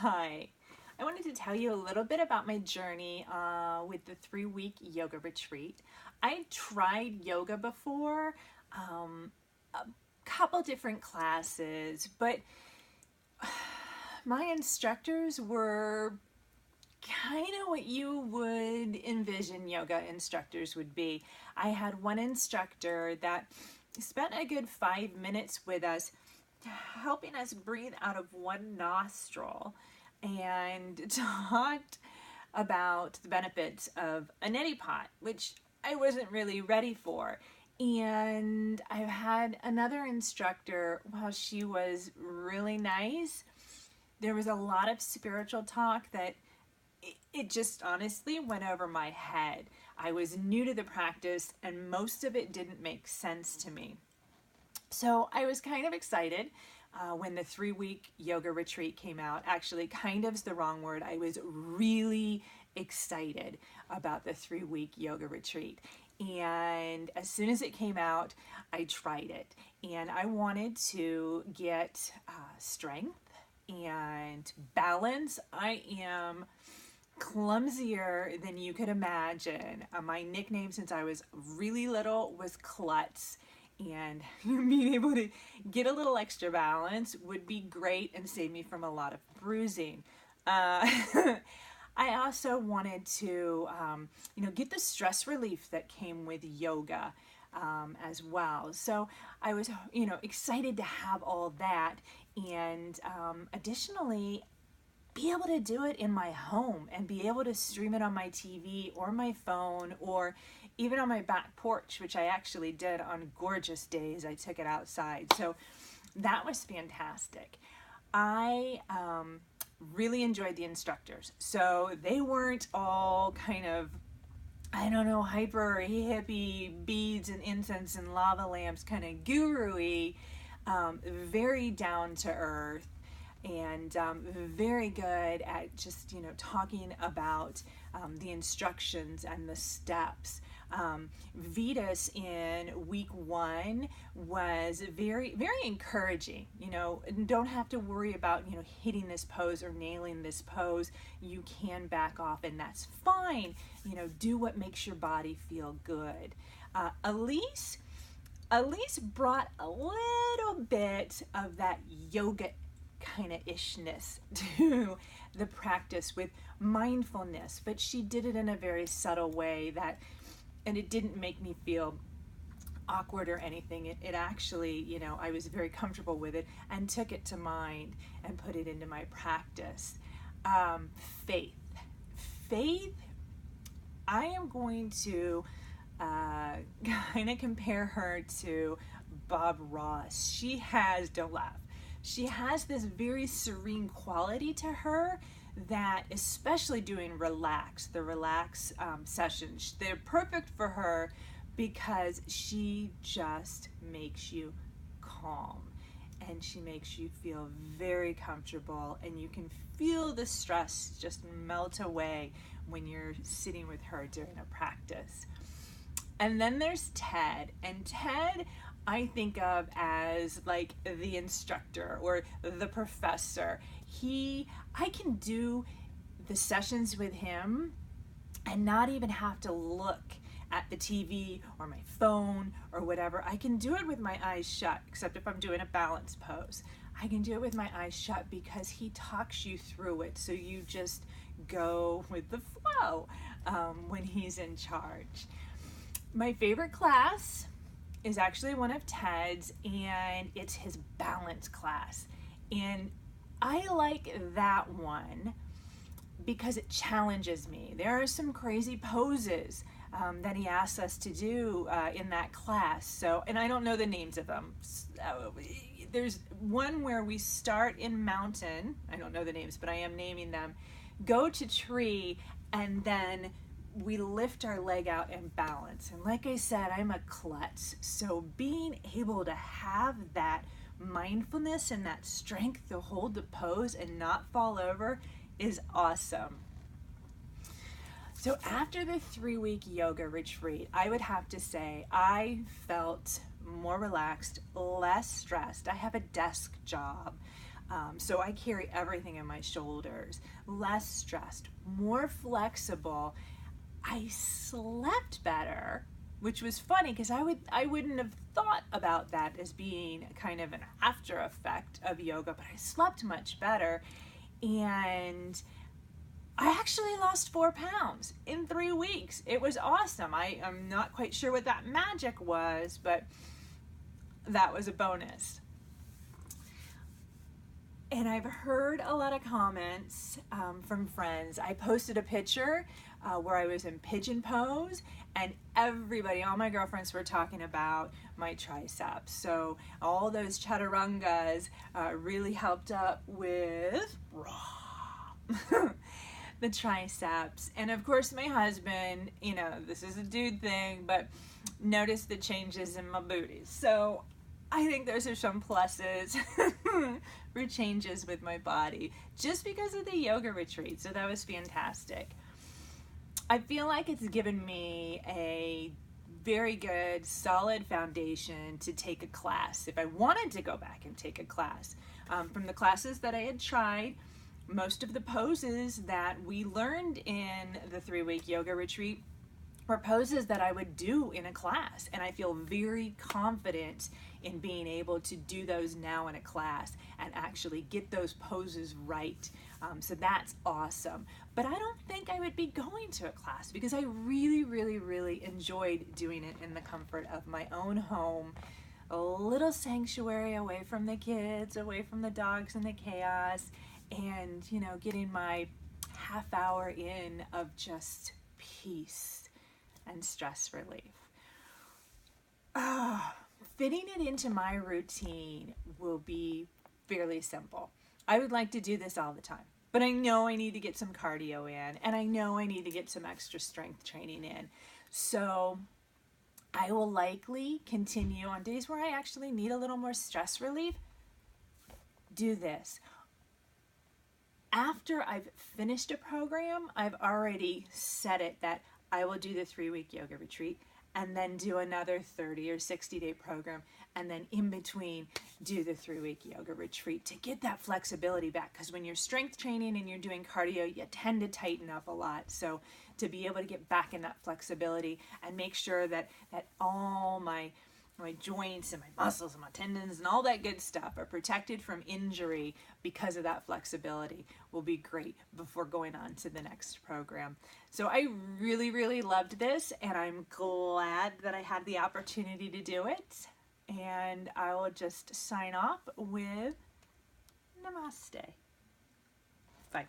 Hi. I wanted to tell you a little bit about my journey with the 3 week yoga retreat. I tried yoga before, a couple different classes, but my instructors were kind of what you would envision yoga instructors would be. I had one instructor that spent a good 5 minutes with us, helping us breathe out of one nostril and talked about the benefits of a neti pot, which I wasn't really ready for. And I've had another instructor, while she was really nice, there was a lot of spiritual talk that it just honestly went over my head. I was new to the practice and most of it didn't make sense to me. So I was kind of excited when the 3 week yoga retreat came out. Actually, kind of is the wrong word. I was really excited about the 3 week yoga retreat. And as soon as it came out, I tried it. And I wanted to get strength and balance. I am clumsier than you could imagine. My nickname since I was really little was Klutz, and being able to get a little extra balance would be great and save me from a lot of bruising. Uh, I also wanted to, get the stress relief that came with yoga as well. So I was, excited to have all that, and additionally, be able to do it in my home and be able to stream it on my TV or my phone or even on my back porch, which I actually did on gorgeous days. I took it outside. So that was fantastic. I really enjoyed the instructors. So they weren't all kind of, I don't know, hyper hippie beads and incense and lava lamps kind of guru-y, very down to earth, and very good at just talking about the instructions and the steps. Vetus in week 1 was very encouraging. Don't have to worry about hitting this pose or nailing this pose. You can back off, and that's fine. Do what makes your body feel good. Elise brought a little bit of that yoga kind of ishness to the practice with mindfulness, but she did it in a very subtle way and it didn't make me feel awkward or anything. It actually, I was very comfortable with it and took it to mind and put it into my practice. Faith. Faith, I am going to kind of compare her to Bob Ross. Don't laugh. She has this very serene quality to her that, especially doing the relax sessions, they're perfect for her because she just makes you calm and she makes you feel very comfortable, and you can feel the stress just melt away when you're sitting with her during a practice. And then there's Ted, and Ted I think of as like the instructor or the professor. I can do the sessions with him and not even have to look at the TV or my phone or whatever. I can do it with my eyes shut, except if I'm doing a balance pose. I can do it with my eyes shut because he talks you through it, so you just go with the flow when he's in charge. My favorite class is actually one of Ted's, and it's his balance class. And I like that one because it challenges me. There are some crazy poses that he asks us to do in that class. So, and I don't know the names of them. So, there's one where we start in mountain. I don't know the names, but I am naming them. Go to tree, and then we lift our leg out and balance. And like I said, I'm a klutz. So being able to have that mindfulness and that strength to hold the pose and not fall over is awesome. So after the 3 week yoga retreat, I would have to say I felt more relaxed, less stressed. I have a desk job. So I carry everything in my shoulders, less stressed, more flexible. I slept better, which was funny because I wouldn't have thought about that as being kind of an after effect of yoga, but I slept much better, and I actually lost 4 pounds in 3 weeks. It was awesome. I am not quite sure what that magic was, but that was a bonus. And I've heard a lot of comments from friends. I posted a picture where I was in pigeon pose, and everybody, all my girlfriends, were talking about my triceps. So all those chaturangas really helped up with the triceps. And of course, my husband, you know, this is a dude thing, but noticed the changes in my booty. So I think those are some pluses for changes with my body just because of the yoga retreat. So that was fantastic. I feel like it's given me a very good, solid foundation to take a class if I wanted to go back and take a class. From the classes that I had tried, most of the poses that we learned in the 3-week yoga retreat were poses that I would do in a class, and I feel very confident in being able to do those now in a class and actually get those poses right. So that's awesome. But I don't think I would be going to a class because I really, really, really enjoyed doing it in the comfort of my own home, a little sanctuary away from the kids, away from the dogs and the chaos, and, you know, getting my half hour in of just peace and stress relief. Fitting it into my routine will be fairly simple. I would like to do this all the time, but I know I need to get some cardio in, and I know I need to get some extra strength training in. So I will likely continue on days where I actually need a little more stress relief, do this. After I've finished a program, I've already set it that I will do the 3-week yoga retreat and then do another 30 or 60-day program, and then in between do the 3-week yoga retreat to get that flexibility back, because when you're strength training and you're doing cardio, you tend to tighten up a lot. So to be able to get back in that flexibility and make sure that all my joints and my muscles and my tendons and all that good stuff are protected from injury because of that flexibility will be great before going on to the next program. So I really, really loved this, and I'm glad that I had the opportunity to do it. And I will just sign off with namaste. Bye.